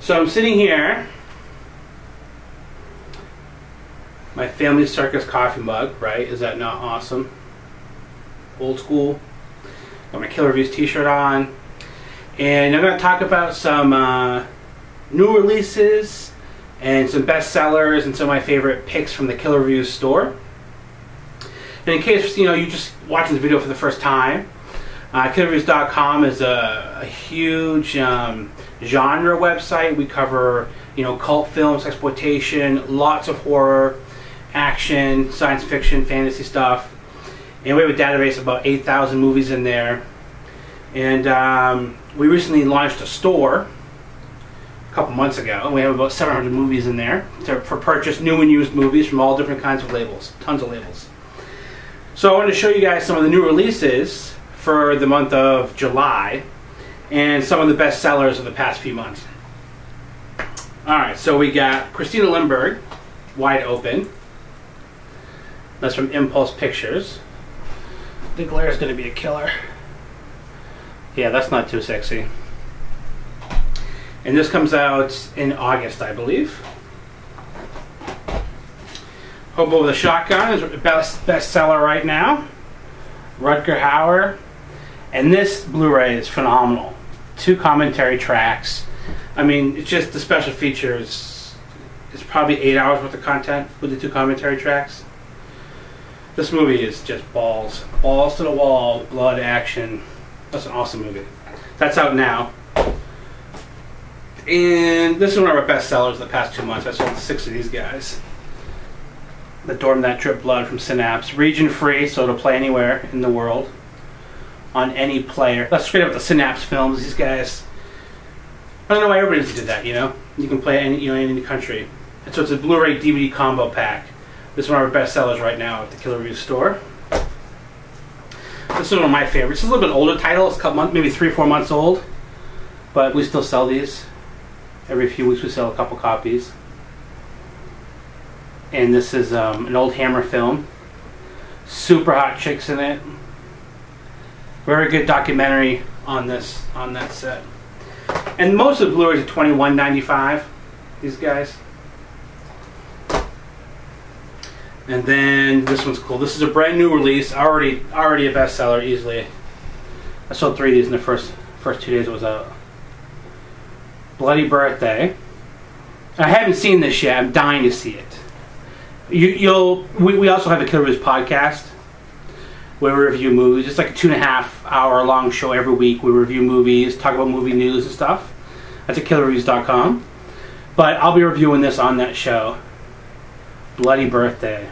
So I'm sitting here, my Family Circus coffee mug, right? Is that not awesome? Old school. Got my Killer Reviews t-shirt on. And I'm going to talk about some new releases and some bestsellers and some of my favorite picks from the Killer Reviews store. And in case you're just watching this video for the first time, killerreviews.com is a huge genre website. We cover cult films, exploitation, lots of horror, action, science fiction, fantasy stuff. And we have a database of about 8,000 movies in there. And we recently launched a store a couple months ago, and we have about 700 movies in there for purchase, new and used movies from all different kinds of labels, tons of labels. So I wanted to show you guys some of the new releases for the month of July and some of the best sellers of the past few months. Alright, so we got Christina Lindberg, Wide Open. That's from Impulse Pictures. The glare is going to be a killer. Yeah, that's not too sexy. And this comes out in August, I believe. Hobo with a Shotgun is a bestseller right now. Rutger Hauer. And this Blu-ray is phenomenal. 2 commentary tracks. I mean, it's just the special features. It's probably 8 hours worth of content with the 2 commentary tracks. This movie is just balls. Balls to the wall, blood, action. That's an awesome movie. That's out now. And this is one of our best sellers the past 2 months. I sold 6 of these guys. The Dorm That Drip Blood from Synapse. Region free, so it'll play anywhere in the world. On any player. That's straight up the Synapse films, these guys. I don't know why everybody did that, You can play any, in any country. And so it's a Blu-ray DVD combo pack. This is one of our best sellers right now at the Killer Reviews store. This is one of my favorites. It's a little bit older title. It's a couple months, maybe 3 or 4 months old. But we still sell these. Every few weeks we sell a couple copies. And this is an old Hammer film. Super hot chicks in it. Very good documentary on that set. And most of the Blu-rays are $21.95. These guys. And then this one's cool. This is a brand new release. Already a bestseller easily. I sold 3 of these in the first 2 days it was out. Bloody Birthday. I haven't seen this yet. I'm dying to see it. We also have a Killer Reviews podcast where we review movies. It's like a 2.5 hour long show every week. We review movies, talk about movie news and stuff. That's at killerreviews.com. But I'll be reviewing this on that show. Bloody Birthday.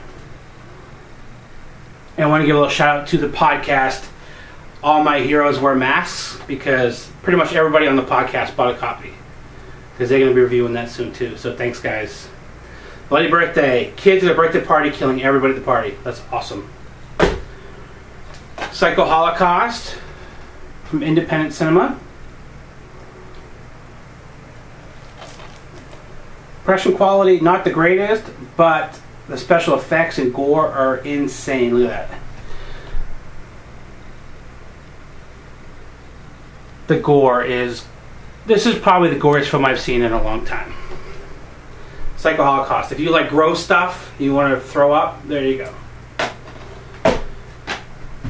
And I want to give a little shout out to the podcast All My Heroes Wear Masks, because pretty much everybody on the podcast bought a copy, because they're going to be reviewing that soon too. So thanks guys. Bloody Birthday. Kids at a birthday party killing everybody at the party. That's awesome. Psycho Holocaust from Independent Cinema. Production quality, not the greatest, but the special effects and gore are insane. Look at that. The gore is... This is probably the goriest film I've seen in a long time. Psycho Holocaust. If you like gross stuff, you want to throw up, there you go.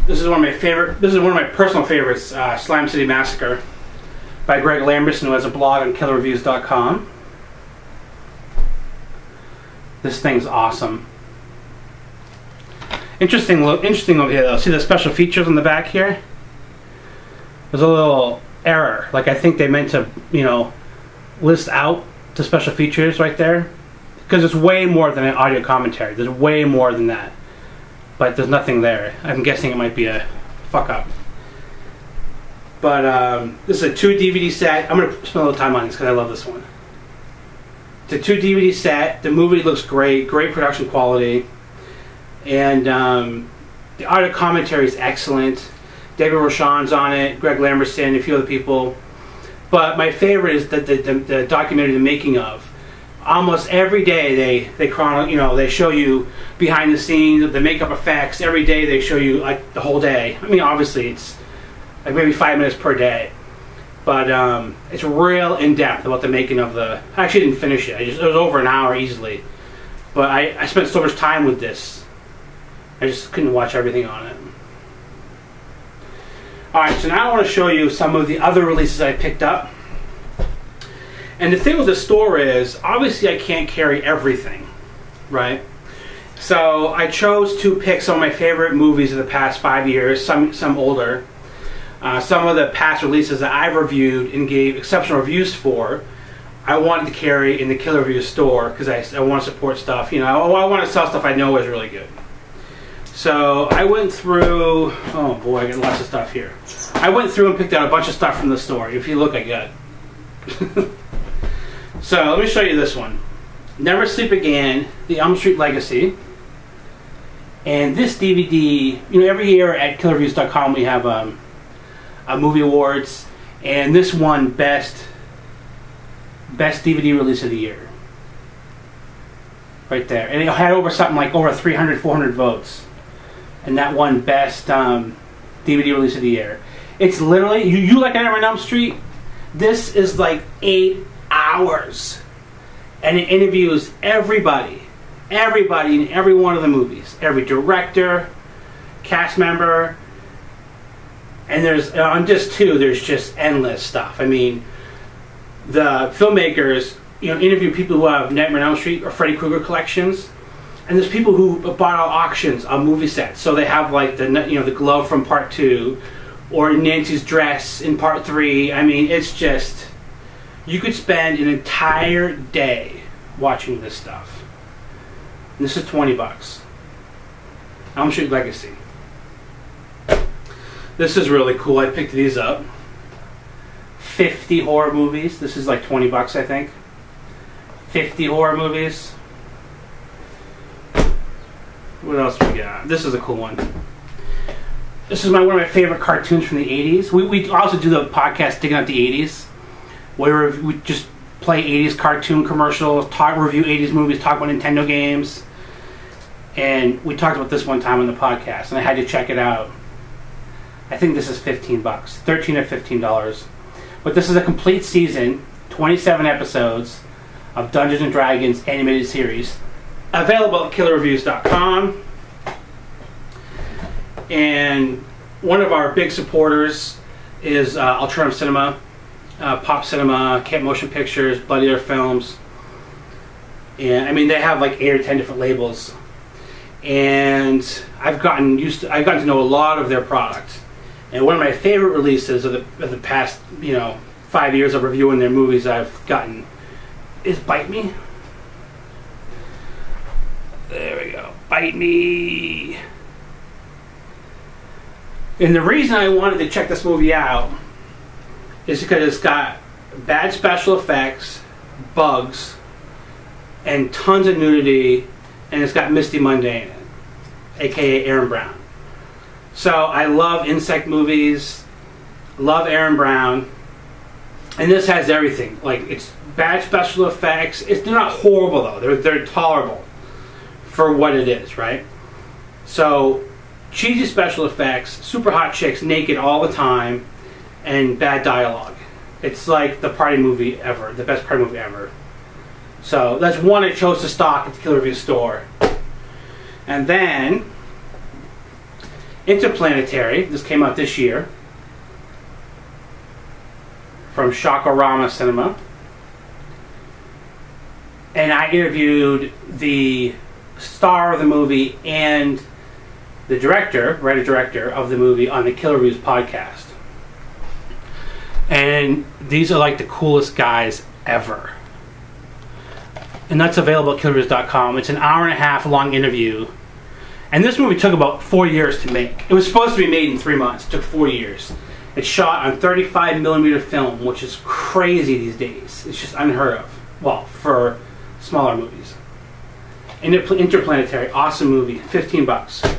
This is one of my personal favorites, Slime City Massacre by Greg Lamberson, who has a blog on killerreviews.com. This thing's awesome. Interesting over here though. See the special features on the back here? There's a little error. Like I think they meant to, list out the special features right there. Because it's way more than an audio commentary. There's way more than that. But there's nothing there. I'm guessing it might be a fuck up. But this is a 2 DVD set. I'm going to spend a little time on this because I love this one. It's a 2 DVD set. The movie looks great. Great production quality. And the audio commentary is excellent. David Rochon's on it. Greg Lamberson, a few other people. But my favorite is the documentary, The Making of. Almost every day they show you behind the scenes, the makeup effects. Every day they show you like the whole day. I mean, obviously it's like maybe 5 minutes per day. but it's real in depth about the making of the. I actually didn't finish it. It was over an hour easily, but I spent so much time with this. I just couldn't watch everything on it. All right, so now I want to show you some of the other releases I picked up. And the thing with the store is, obviously, I can't carry everything, right? So I chose to pick some of my favorite movies of the past 5 years, some older. Some of the past releases that I've reviewed and gave exceptional reviews for, I wanted to carry in the Killer Reviews store because I want to support stuff. You know, I want to sell stuff I know is really good. So I went through. Oh boy, I got lots of stuff here. I went through and picked out a bunch of stuff from the store. If you look, I got. So let me show you this one. Never Sleep Again, the Elm Street Legacy. And this DVD, you know, every year at killerreviews.com we have a movie awards, and this won best DVD release of the year. Right there. And it had over something like over 300, 400 votes. And that won best DVD release of the year. It's literally, you like Nightmare on Elm Street? This is like 8 hours. And it interviews everybody in every one of the movies. Every director, cast member. And there's, on disc 2, there's just endless stuff. I mean, the filmmakers, you know, interview people who have Nightmare on Elm Street or Freddy Krueger collections. And there's people who bought out auctions on movie sets. So they have like the, you know, the glove from part 2 or Nancy's dress in part 3. I mean, it's just, you could spend an entire day watching this stuff. And this is $20. Elm Street Legacy. This is really cool. I picked these up. 50 horror movies. This is like $20, I think. 50 horror movies. What else we got? This is a cool one. This is one of my favorite cartoons from the 80s. We also do the podcast Digging Up the 80s, where we just play 80s cartoon commercials, review 80s movies, talk about Nintendo games. And we talked about this one time on the podcast, and I had to check it out. I think this is $15, $13 or $15. But this is a complete season, 27 episodes of Dungeons and Dragons animated series, available at killerreviews.com. And one of our big supporters is Alternative Cinema, Pop Cinema, Camp Motion Pictures, Bloody Air Films. And I mean, they have like 8 or 10 different labels. And I've gotten to know a lot of their products. And one of my favorite releases of the past, you know, 5 years of reviewing their movies I've gotten is Bite Me. There we go. Bite Me. And the reason I wanted to check this movie out is because it's got bad special effects, bugs, and tons of nudity, and it's got Misty Monday in it, aka Aaron Brown. So I love insect movies, love Aaron Brown, and this has everything. Like, it's bad special effects. They're not horrible though. They're tolerable for what it is, right? So cheesy special effects, super hot chicks naked all the time, and bad dialogue. It's like the party movie ever, the best party movie ever. So that's one I chose to stock at the Killer Reviews store. And then Interplanetary, this came out this year, from Shockorama Cinema. And I interviewed the star of the movie and the writer-director of the movie on the Killer Reviews podcast. And these are like the coolest guys ever. And that's available at killerreviews.com. It's an hour-and-a-half long interview. And this movie took about 4 years to make. It was supposed to be made in 3 months. It took 4 years. It's shot on 35mm film, which is crazy these days. It's just unheard of. Well, for smaller movies. Interplanetary, awesome movie, $15.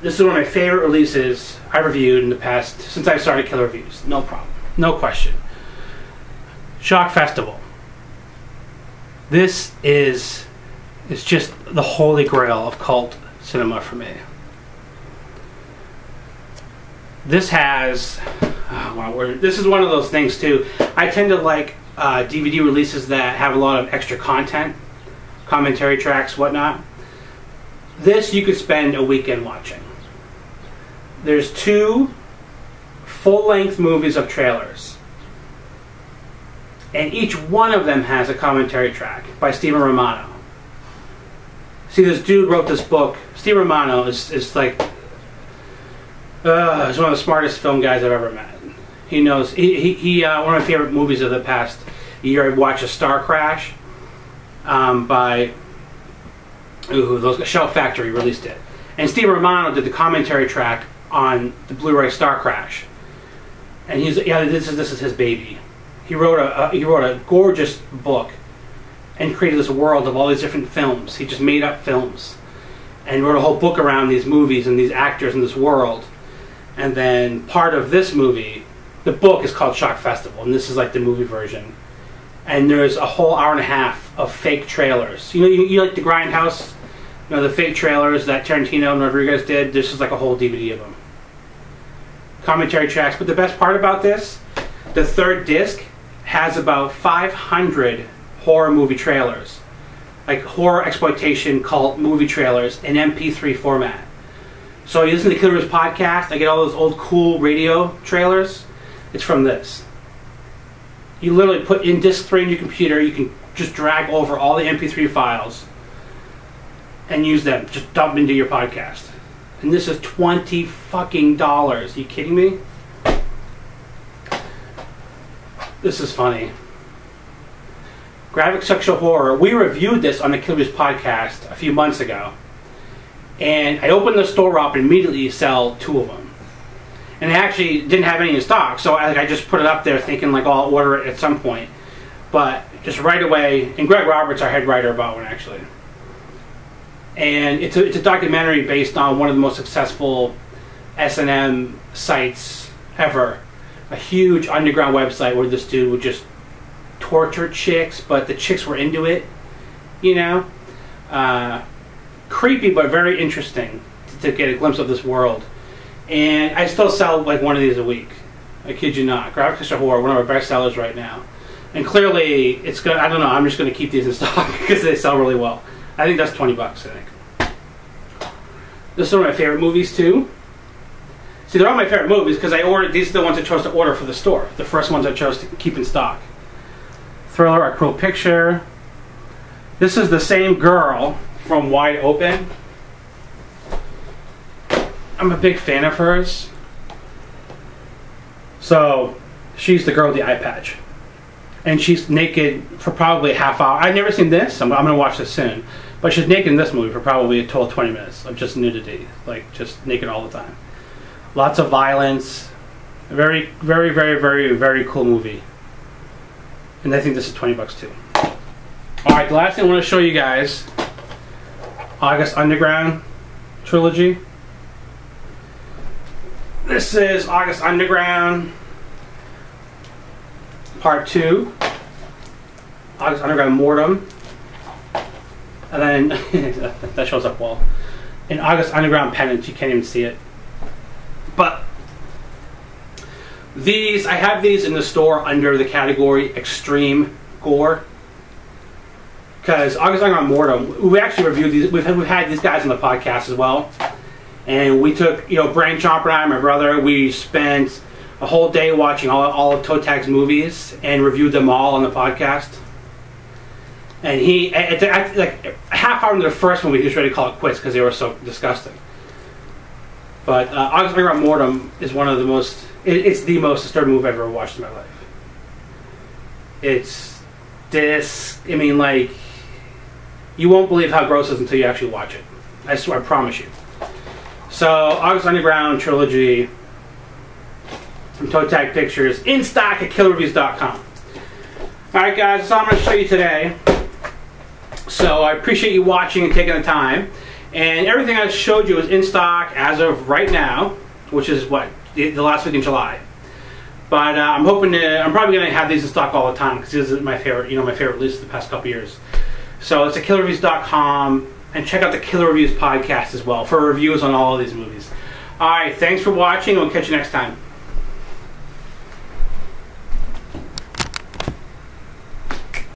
This is one of my favorite releases I reviewed in the past, since I started Killer Reviews. No problem. No question. Shock Festival. This is just the holy grail of cult cinema for me. This has oh, my word. This is one of those things too. I tend to like DVD releases that have a lot of extra content, commentary tracks, whatnot. This you could spend a weekend watching. There's 2 full-length movies of trailers, and each one of them has a commentary track by Steven Romano. See, this dude wrote this book. Steve Romano is like, he's one of the smartest film guys I've ever met. He knows, one of my favorite movies of the past year I watched is Star Crash by, Shell Factory released it. And Steve Romano did the commentary track on the Blu-ray Star Crash. And this is his baby. He wrote a gorgeous book and created this world of all these different films. He just made up films and wrote a whole book around these movies and these actors in this world. And then part of this movie, the book is called Shock Festival, and this is like the movie version. And there's a whole hour and a half of fake trailers. You like the Grindhouse, the fake trailers that Tarantino and Rodriguez did. This is like a whole DVD of them. Commentary tracks. But the best part about this, the 3rd disc has about 500 horror movie trailers, like horror exploitation cult movie trailers in MP3 format. So you listen to Killer Reviews podcast, I get all those old cool radio trailers. It's from this. You literally put in disc 3 in your computer, you can just drag over all the MP3 files and use them, just dump into your podcast. And this is $20 fucking. Are you kidding me? This is funny. Graphic sexual horror. We reviewed this on the Killer Reviews podcast a few months ago. And I opened the store up and immediately sell 2 of them. And I actually didn't have any in stock, so I just put it up there thinking like, oh, I'll order it at some point. But just right away, and Greg Roberts, our head writer, bought one actually. And it's a documentary based on one of the most successful S&M sites ever. A huge underground website where this dude would just torture chicks, but the chicks were into it, creepy but very interesting to get a glimpse of this world. And I still sell like one of these a week. I kid you not. Graphic sexual horror, one of our best sellers right now. And clearly it's good. I don't know, I'm just going to keep these in stock because they sell really well. I think that's $20, I think. This is one of my favorite movies too. See, they're all my favorite movies because these are the ones I chose to order for the store. The first ones I chose to keep in stock. Thriller, A Cruel Picture. This is the same girl from Wide Open. I'm a big fan of hers. So, she's the girl with the eye patch. And she's naked for probably a half hour. I've never seen this. I'm going to watch this soon. But she's naked in this movie for probably a total of 20 minutes of just nudity. Like, just naked all the time. Lots of violence. Very, very, very, very, very cool movie. And I think this is $20 too. Alright, the last thing I want to show you guys, August Underground trilogy. This is August Underground Part 2. August Underground Mortem. And then, that shows up well. And August Underground Penance, you can't even see it. But these, I have these in the store under the category Extreme Gore. Because August Underground Mortem, we actually reviewed these, we've had these guys on the podcast as well. And we took, Brain Chomper and I, my brother, we spent a whole day watching all of Toe Tag's movies and reviewed them all on the podcast. And he, like a half hour into the first movie, he was ready to call it quits because they were so disgusting. But August Underground Mortem is one of the most, it's the most disturbing movie I've ever watched in my life. It's this, like, you won't believe how gross it is until you actually watch it. I swear, I promise you. So, August Underground trilogy from Toe Tag Pictures, in stock at killerreviews.com. Alright guys, that's all I'm going to show you today. So, I appreciate you watching and taking the time. And everything I showed you is in stock as of right now, which is what, the last week in July. But I'm probably going to have these in stock all the time because this is my favorite, my favorite release of the past couple years. So it's at killerreviews.com, and check out the Killer Reviews podcast as well for reviews on all of these movies. Alright, thanks for watching, and we'll catch you next time.